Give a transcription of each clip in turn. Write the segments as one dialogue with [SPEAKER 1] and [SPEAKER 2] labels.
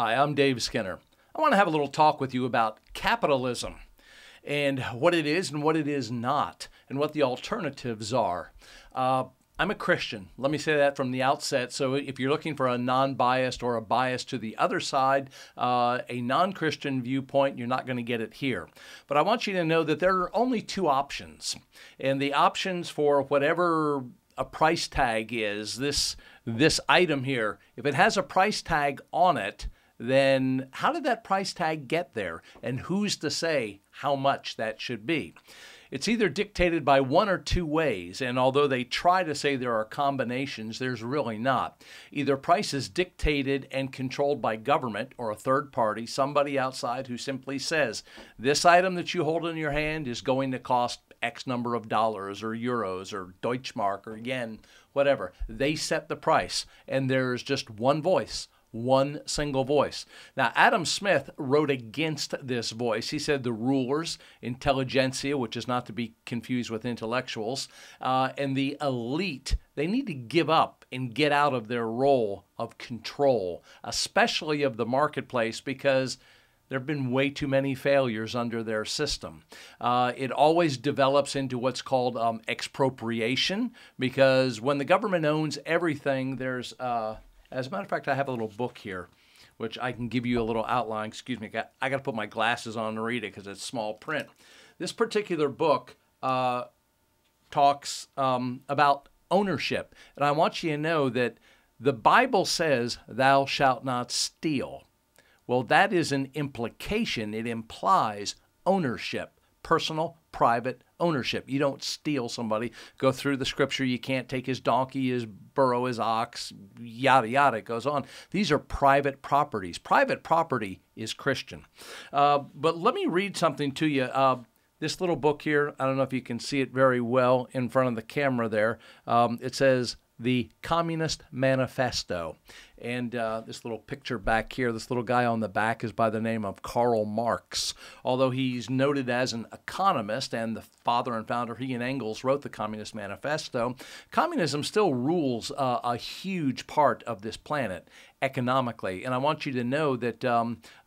[SPEAKER 1] Hi, I'm Dave Skinner. I want to have a little talk with you about capitalism and what it is and what it is not, and what the alternatives are. I'm a Christian. Let me say that from the outset. So if you're looking for a non-biased or a bias to the other side, a non-Christian viewpoint, you're not going to get it here. But I want you to know that there are only two options. And the options for whatever a price tag is, this item here, if it has a price tag on it, then how did that price tag get there? And who's to say how much that should be? It's either dictated by one or two ways, and although they try to say there are combinations, there's really not. Either price is dictated and controlled by government or a third party, somebody outside who simply says, this item that you hold in your hand is going to cost X number of dollars or euros or Deutschmark or yen, whatever. They set the price, and there's just one voice. One single voice. Now, Adam Smith wrote against this voice. He said the rulers, intelligentsia, which is not to be confused with intellectuals, and the elite, they need to give up and get out of their role of control, especially of the marketplace, because there have been way too many failures under their system. It always develops into what's called expropriation, because when the government owns everything, there's as a matter of fact, I have a little book here, which I can give you a little outline. Excuse me, I got to put my glasses on to read it because it's small print. This particular book talks about ownership. And I want you to know that the Bible says, thou shalt not steal. Well, that is an implication. It implies ownership, personal, private ownership. You don't steal somebody. Go through the scripture. You can't take his donkey, his burro, his ox, yada, yada. It goes on. These are private properties. Private property is Christian. But let me read something to you. This little book here, I don't know if you can see it very well in front of the camera there. It says, The Communist Manifesto. And this little picture back here, this little guy on the back is by the name of Karl Marx. Although he's noted as an economist and the father and founder, he and Engels wrote the Communist Manifesto, communism still rules a huge part of this planet economically. And I want you to know that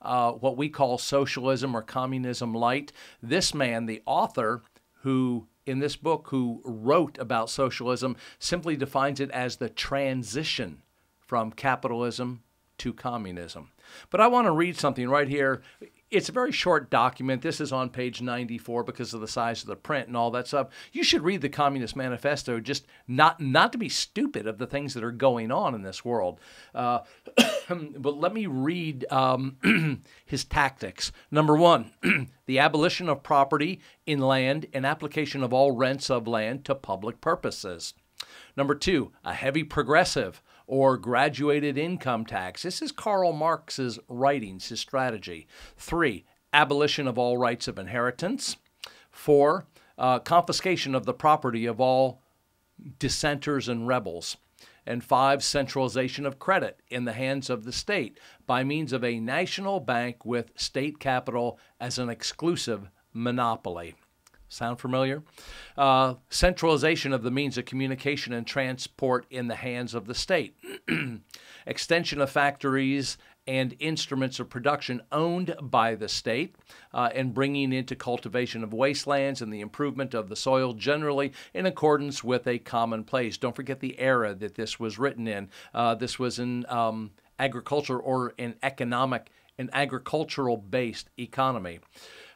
[SPEAKER 1] what we call socialism or communism light, this man, the author, who in this book, who wrote about socialism, simply defines it as the transition from capitalism to communism. But I want to read something right here. It's a very short document. This is on page 94 because of the size of the print and all that stuff. You should read the Communist Manifesto, just not to be stupid of the things that are going on in this world. But let me read his tactics. Number one, the abolition of property in land and application of all rents of land to public purposes. Number two, a heavy progressive or graduated income tax. This is Karl Marx's writings, his strategy. Three, abolition of all rights of inheritance. Four, confiscation of the property of all dissenters and rebels. And five, centralization of credit in the hands of the state by means of a national bank with state capital as an exclusive monopoly. Sound familiar? Centralization of the means of communication and transport in the hands of the state. Extension of factories and instruments of production owned by the state, and bringing into cultivation of wastelands and the improvement of the soil generally in accordance with a common place. Don't forget the era that this was written in. This was in agriculture or an agricultural-based economy.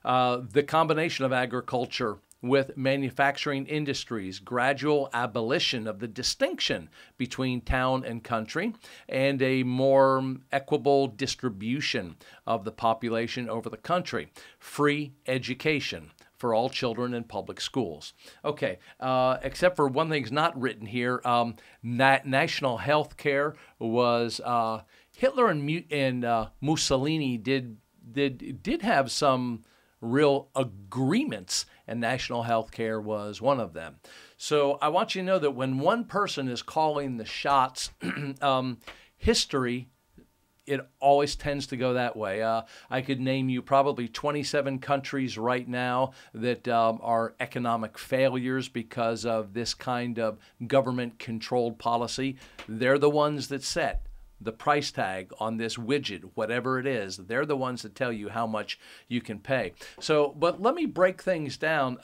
[SPEAKER 1] The combination of agriculture with manufacturing industries, gradual abolition of the distinction between town and country, and a more equitable distribution of the population over the country. Free education for all children in public schools. Okay, except for one thing's not written here, national health care was, Hitler and Mussolini did have some real agreements, and national health care was one of them. So I want you to know that when one person is calling the shots, history, it always tends to go that way. I could name you probably 27 countries right now that are economic failures because of this kind of government-controlled policy. They're the ones that set the price tag on this widget, whatever it is. They're the ones that tell you how much you can pay. So, but let me break things down.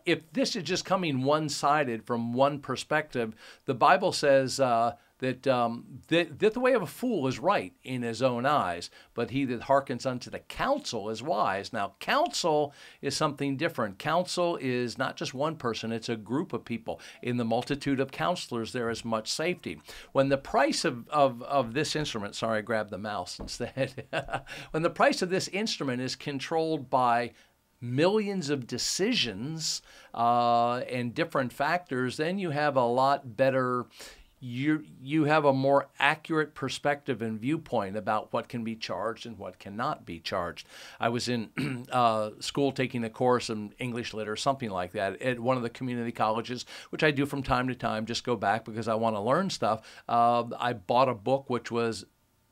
[SPEAKER 1] If this is just coming one-sided from one perspective, the Bible says that the way of a fool is right in his own eyes, but he that hearkens unto the counsel is wise. Now, counsel is something different. Counsel is not just one person, it's a group of people. In the multitude of counselors, there is much safety. When the price of this instrument, sorry, I grabbed the mouse instead. When the price of this instrument is controlled by millions of decisions and different factors, then you have a lot better, you have a more accurate perspective and viewpoint about what can be charged and what cannot be charged. I was in school taking a course in English Lit or something like that at one of the community colleges, which I do from time to time, just go back because I want to learn stuff. I bought a book which was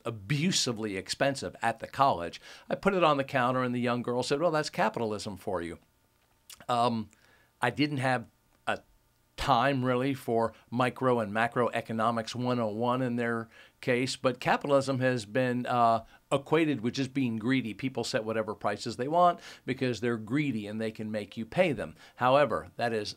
[SPEAKER 1] abusively expensive at the college. I put it on the counter and the young girl said, well, that's capitalism for you. I didn't have time really for micro and macroeconomics 101 in their case, but capitalism has been equated with just being greedy. People set whatever prices they want because they're greedy and they can make you pay them. However, that is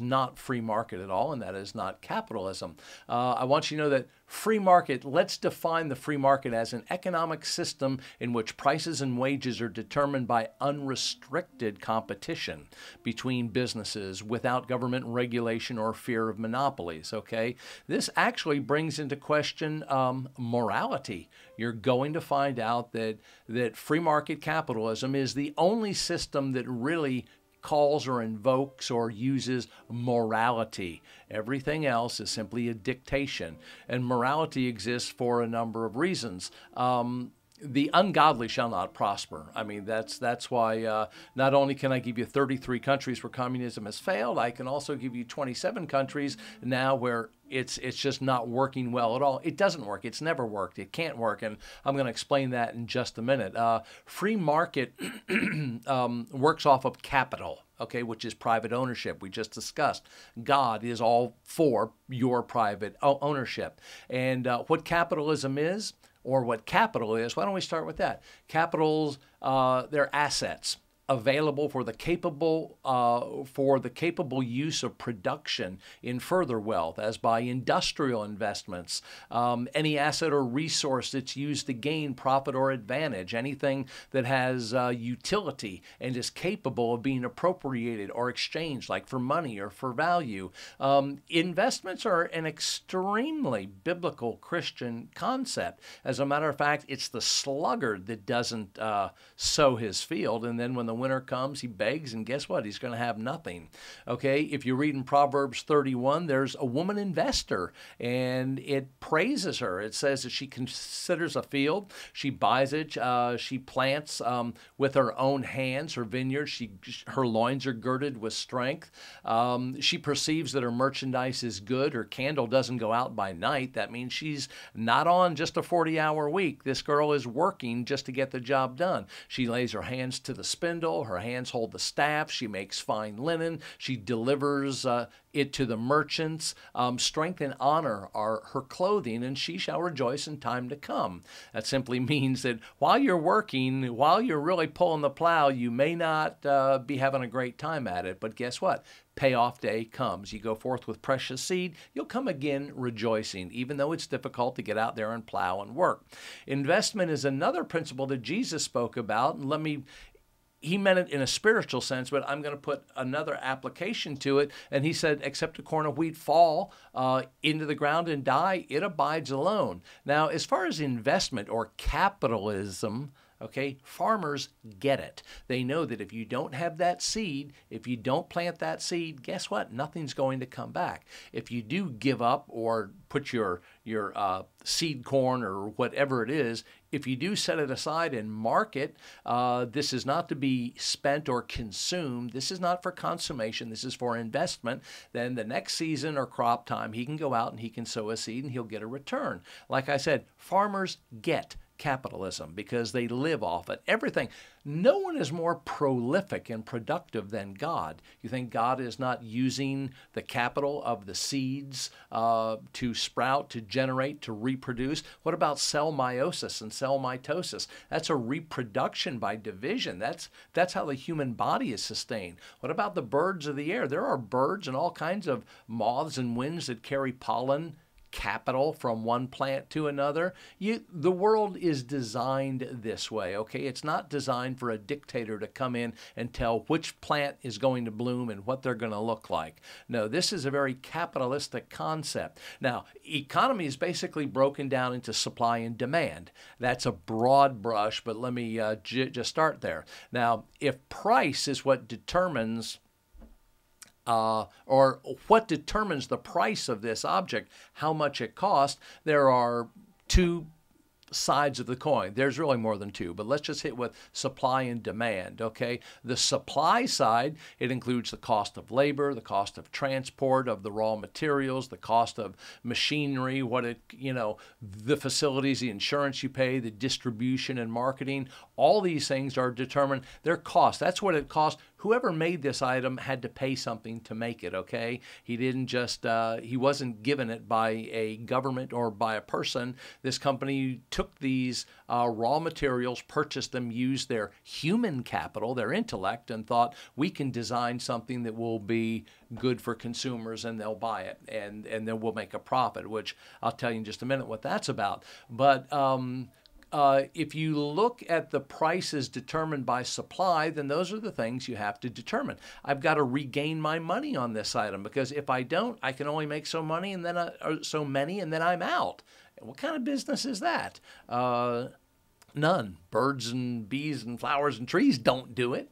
[SPEAKER 1] not free market at all, and that is not capitalism. I want you to know that free market, let's define the free market as an economic system in which prices and wages are determined by unrestricted competition between businesses without government regulation or fear of monopolies, okay? This actually brings into question morality. You're going to find out that free market capitalism is the only system that really calls or invokes or uses morality. Everything else is simply a dictation, and morality exists for a number of reasons. The ungodly shall not prosper. I mean, that's why not only can I give you 33 countries where communism has failed, I can also give you 27 countries now where it's just not working well at all. It doesn't work. It's never worked. It can't work, and I'm going to explain that in just a minute. Free market works off of capital, okay, which is private ownership. We just discussed. God is all for your private ownership. And what capitalism is, or what capital is, why don't we start with that? Capitals, they're assets available for the capable use of production in further wealth, as by industrial investments, any asset or resource that's used to gain profit or advantage, anything that has utility and is capable of being appropriated or exchanged, like for money or for value. Investments are an extremely biblical Christian concept. As a matter of fact, it's the sluggard that doesn't sow his field, and then when the winter comes, he begs, and guess what? He's going to have nothing. Okay, if you read in Proverbs 31, there's a woman investor, and it praises her. It says that she considers a field, she buys it, she plants with her own hands her vineyard, her loins are girded with strength. She perceives that her merchandise is good, her candle doesn't go out by night. That means she's not on just a 40-hour week. This girl is working just to get the job done. She lays her hands to the spindle, her hands hold the staff, she makes fine linen, she delivers it to the merchants. Strength and honor are her clothing, and she shall rejoice in time to come. That simply means that while you're working, while you're really pulling the plow, you may not be having a great time at it, but guess what? Payoff day comes. You go forth with precious seed, you'll come again rejoicing, even though it's difficult to get out there and plow and work. Investment is another principle that Jesus spoke about, and he meant it in a spiritual sense, but I'm going to put another application to it. And he said, except a corn of wheat fall into the ground and die, it abides alone. Now, as far as investment or capitalism, okay, farmers get it. They know that if you don't have that seed, if you don't plant that seed, guess what? Nothing's going to come back. If you do give up or put your seed corn or whatever it is, if you do set it aside and mark it, this is not to be spent or consumed. This is not for consummation. This is for investment. Then the next season or crop time, he can go out and he can sow a seed and he'll get a return. Like I said, farmers get capitalism because they live off it. Everything. No one is more prolific and productive than God. You think God is not using the capital of the seeds to sprout, to generate, to reproduce? What about cell meiosis and cell mitosis? That's a reproduction by division. That's how the human body is sustained. What about the birds of the air? There are birds and all kinds of moths and winds that carry pollen capital from one plant to another. The world is designed this way, okay? It's not designed for a dictator to come in and tell which plant is going to bloom and what they're going to look like. No, this is a very capitalistic concept. Now, economy is basically broken down into supply and demand. That's a broad brush, but let me just start there. Now, if price is what determines or what determines the price of this object, how much it costs, there are two sides of the coin. There's really more than two, but let's just hit with supply and demand, okay? The supply side, it includes the cost of labor, the cost of transport of the raw materials, the cost of machinery, the facilities, the insurance you pay, the distribution and marketing. All these things are determined, their cost. That's what it costs. Whoever made this item had to pay something to make it, okay? He didn't just, he wasn't given it by a government or by a person. This company took these raw materials, purchased them, used their human capital, their intellect, and thought, we can design something that will be good for consumers and they'll buy it and then we'll make a profit, which I'll tell you in just a minute what that's about. But if you look at the prices determined by supply, then those are the things you have to determine. I've got to regain my money on this item because if I don't, I can only make so many and then so many and then I'm out. What kind of business is that? None. Birds and bees and flowers and trees don't do it,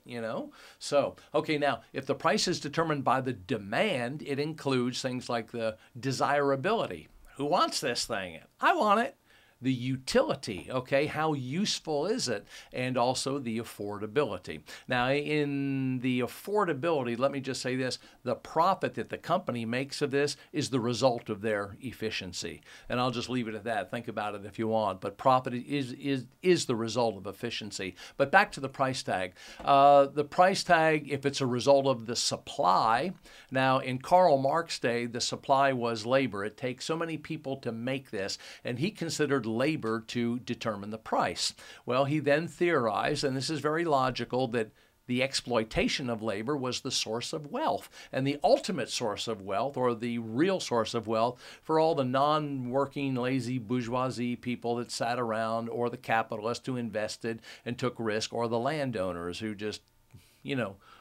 [SPEAKER 1] So, okay, now, if the price is determined by the demand, it includes things like the desirability. Who wants this thing? I want it. The utility, okay, how useful is it, and also the affordability. Now, in the affordability, let me just say this, the profit that the company makes of this is the result of their efficiency. And I'll just leave it at that. Think about it if you want, but profit is the result of efficiency. But back to the price tag. The price tag, if it's a result of the supply, now in Karl Marx's day, the supply was labor. It takes so many people to make this, and he considered labor to determine the price. Well, he then theorized, and this is very logical, that the exploitation of labor was the source of wealth, and the ultimate source of wealth, or the real source of wealth, for all the non-working, lazy bourgeoisie people that sat around, or the capitalists who invested and took risk, or the landowners who just,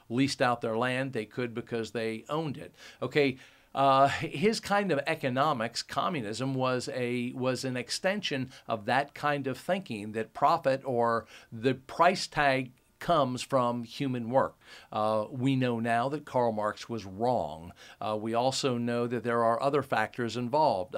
[SPEAKER 1] leased out their land. They could because they owned it. Okay. His kind of economics, communism, was an extension of that kind of thinking, that profit or the price tag comes from human work. We know now that Karl Marx was wrong. We also know that there are other factors involved.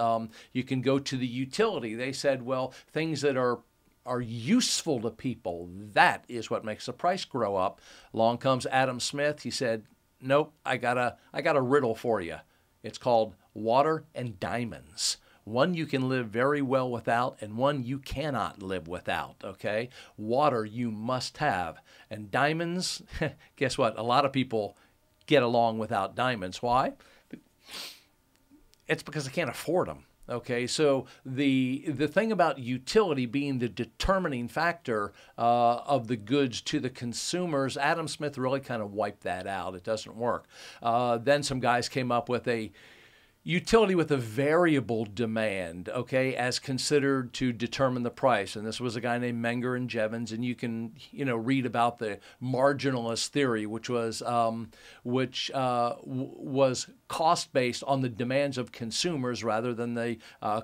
[SPEAKER 1] You can go to the utility. They said, well, things that are useful to people, that is what makes the price grow up. Along comes Adam Smith. He said, nope, I got a riddle for you. It's called water and diamonds. One you can live very well without, and one you cannot live without, okay? Water you must have. And diamonds, guess what? A lot of people get along without diamonds. Why? It's because they can't afford them. Okay, so the thing about utility being the determining factor of the goods to the consumers, Adam Smith really kind of wiped that out. It doesn't work. Then some guys came up with a utility with a variable demand, okay, as considered to determine the price. And this was a guy named Menger and Jevons, and you can, read about the marginalist theory, which was cost based on the demands of consumers rather than the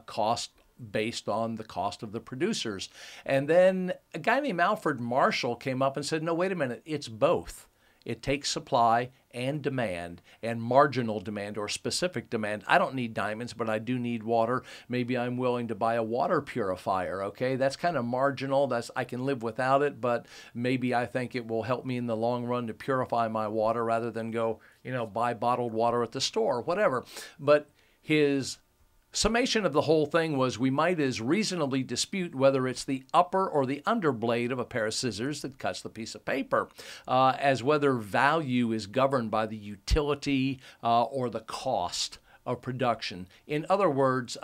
[SPEAKER 1] cost based on the cost of the producers. And then a guy named Alfred Marshall came up and said, no, wait a minute, it's both. It takes supply and demand, and marginal demand or specific demand. I don't need diamonds, but I do need water. Maybe I'm willing to buy a water purifier, okay? That's kind of marginal. I can live without it, but maybe I think it will help me in the long run to purify my water rather than go, buy bottled water at the store, whatever. But his summation of the whole thing was we might as reasonably dispute whether it's the upper or the under blade of a pair of scissors that cuts the piece of paper, as whether value is governed by the utility or the cost of production. In other words,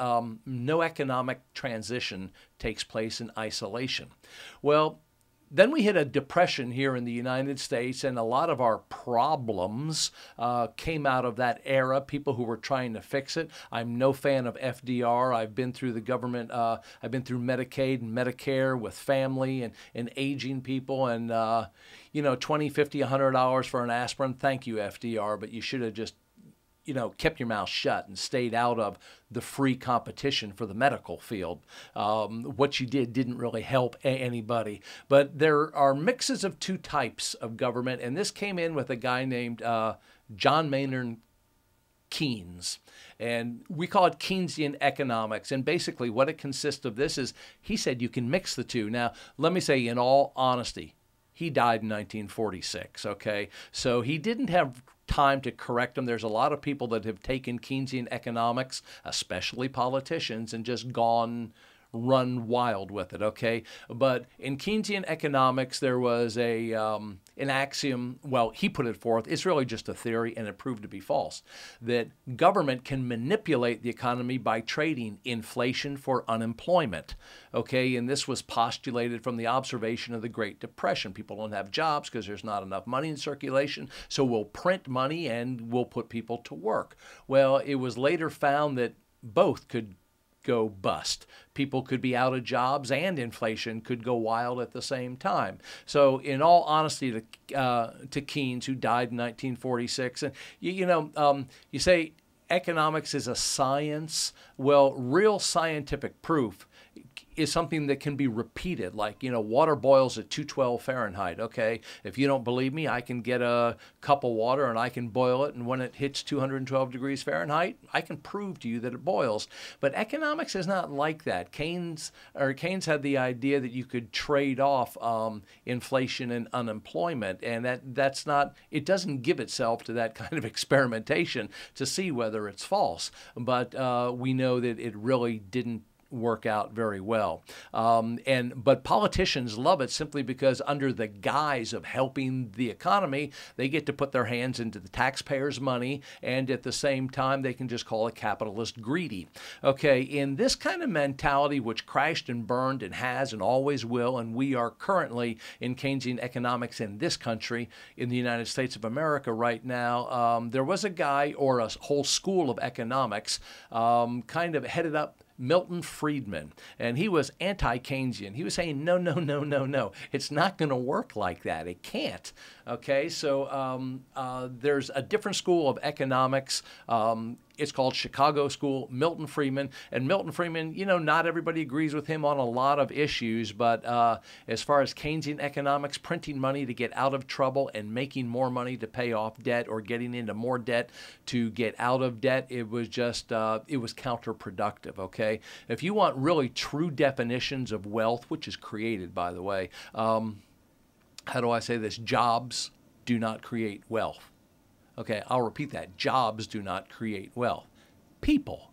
[SPEAKER 1] no economic transition takes place in isolation. Well, then we hit a depression here in the United States, and a lot of our problems came out of that era, people who were trying to fix it. I'm no fan of FDR. I've been through the government. I've been through Medicaid and Medicare with family and aging people, and, $20, $50, $100 for an aspirin. Thank you, FDR, but you should have just kept your mouth shut and stayed out of the free competition for the medical field. What you did didn't really help anybody. But there are mixes of two types of government, and this came in with a guy named John Maynard Keynes. And we call it Keynesian economics. And basically what it consists of this is he said you can mix the two. Now, let me say in all honesty, he died in 1946, okay? So he didn't have time to correct them. There's a lot of people that have taken Keynesian economics, especially politicians, and just run wild with it, okay? But in Keynesian economics, there was an axiom, well, he put it forth, it's really just a theory, and it proved to be false, that government can manipulate the economy by trading inflation for unemployment, okay? And this was postulated from the observation of the Great Depression. People don't have jobs because there's not enough money in circulation, so we'll print money and we'll put people to work. Well, it was later found that both could go bust. People could be out of jobs and inflation could go wild at the same time. So in all honesty to Keynes, who died in 1946, and you say economics is a science. Well, real scientific proof is something that can be repeated, like, water boils at 212 Fahrenheit, okay? If you don't believe me, I can get a cup of water and I can boil it, and when it hits 212 degrees Fahrenheit, I can prove to you that it boils. But economics is not like that. Keynes had the idea that you could trade off inflation and unemployment, and that's not, it doesn't give itself to that kind of experimentation to see whether it's false. But we know that it really didn't work out very well. But politicians love it simply because under the guise of helping the economy, they get to put their hands into the taxpayers' money, and at the same time, they can just call it capitalist greedy. Okay, in this kind of mentality, which crashed and burned and has and always will, and we are currently in Keynesian economics in this country, in the United States of America right now, there was a guy or a whole school of economics kind of headed up Milton Friedman, and he was anti-Keynesian. He was saying, no, no, no, no, no. It's not going to work like that. It can't. Okay, so there's a different school of economics. It's called Chicago School, Milton Friedman. And Milton Friedman, not everybody agrees with him on a lot of issues, but as far as Keynesian economics, printing money to get out of trouble and making more money to pay off debt or getting into more debt to get out of debt, it was just, it was counterproductive, okay? If you want really true definitions of wealth, which is created, by the way, how do I say this? Jobs do not create wealth. Okay, I'll repeat that. Jobs do not create wealth. People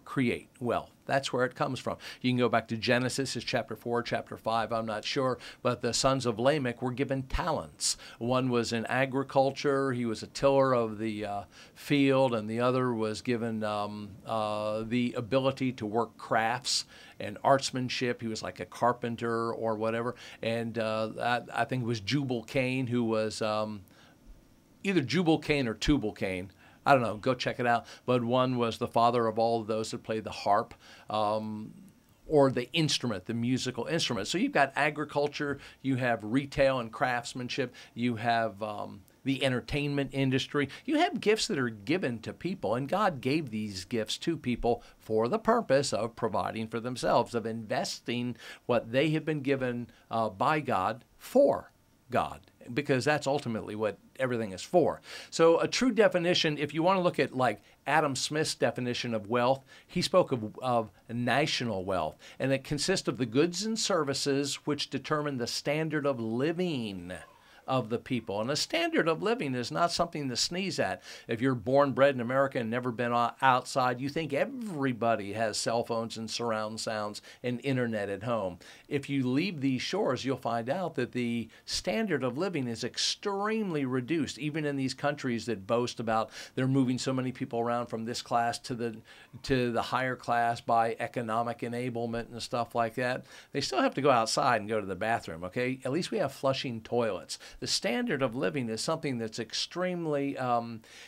[SPEAKER 1] create wealth. That's where it comes from. You can go back to Genesis, it's chapter 4, chapter 5, I'm not sure, but the sons of Lamech were given talents. One was in agriculture, he was a tiller of the field, and the other was given the ability to work crafts and artsmanship. He was like a carpenter or whatever. And I think it was Jubal Cain, who was either Jubal Cain or Tubal Cain. I don't know, go check it out. But one was the father of all of those that play the harp or the instrument, the musical instrument. So you've got agriculture, you have retail and craftsmanship, you have the entertainment industry. You have gifts that are given to people, and God gave these gifts to people for the purpose of providing for themselves, of investing what they have been given by God for God, because that's ultimately what everything is for. So a true definition, if you want to look at like Adam Smith's definition of wealth, he spoke of national wealth, and it consists of the goods and services which determine the standard of living of the people. And a standard of living is not something to sneeze at. If you're born, bred in America and never been outside, you think everybody has cell phones and surround sounds and internet at home. If you leave these shores, you'll find out that the standard of living is extremely reduced, even in these countries that boast about they're moving so many people around from this class to the higher class by economic enablement and stuff like that. They still have to go outside and go to the bathroom, okay? At least we have flushing toilets. The standard of living is something that's extremely,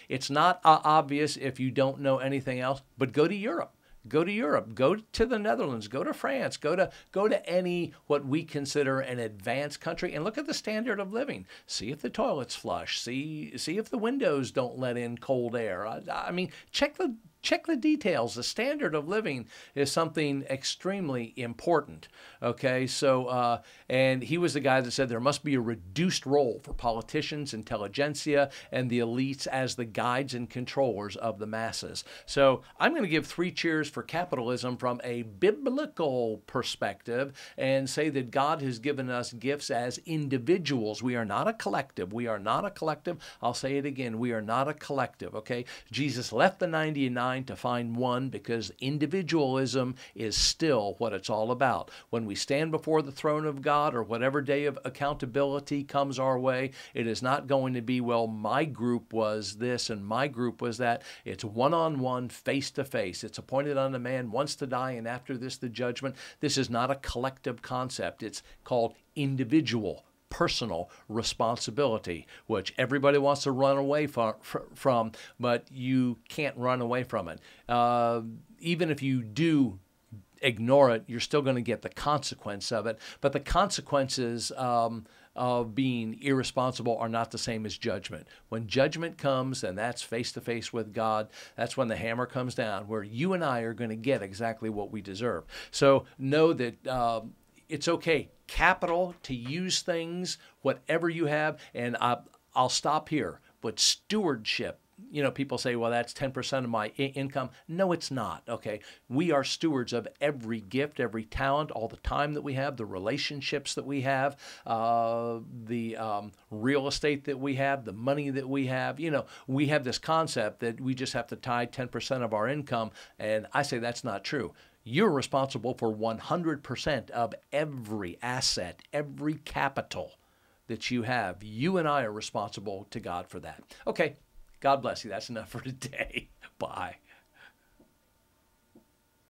[SPEAKER 1] it's not obvious if you don't know anything else, but go to Europe. Go to Europe, go to the Netherlands, go to France, go to any what we consider an advanced country and look at the standard of living. See if the toilets flush. See if the windows don't let in cold air. I mean, check the details. The standard of living is something extremely important. Okay, so and he was the guy that said there must be a reduced role for politicians, intelligentsia, and the elites as the guides and controllers of the masses. So I'm going to give 3 cheers for capitalism from a biblical perspective and say that God has given us gifts as individuals. We are not a collective. We are not a collective. I'll say it again. We are not a collective. Okay, Jesus left the 99 to find one because individualism is still what it's all about. When we stand before the throne of God or whatever day of accountability comes our way, it is not going to be, well, my group was this and my group was that. It's one-on-one, face-to-face. It's appointed unto man once to die, and after this the judgment. This is not a collective concept. It's called individual personal responsibility, which everybody wants to run away from, but you can't run away from it. Even if you do ignore it, you're still going to get the consequence of it. But the consequences of being irresponsible are not the same as judgment. When judgment comes, and that's face-to-face with God, that's when the hammer comes down, where you and I are going to get exactly what we deserve. So know that it's okay, capital, to use things, whatever you have, and I'll stop here. But stewardship, people say, well, that's 10% of my income. No, it's not, okay? We are stewards of every gift, every talent, all the time that we have, the relationships that we have, the real estate that we have, the money that we have. We have this concept that we just have to tie 10% of our income, and I say that's not true. You're responsible for 100% of every asset, every capital that you have. You and I are responsible to God for that. Okay, God bless you. That's enough for today. Bye.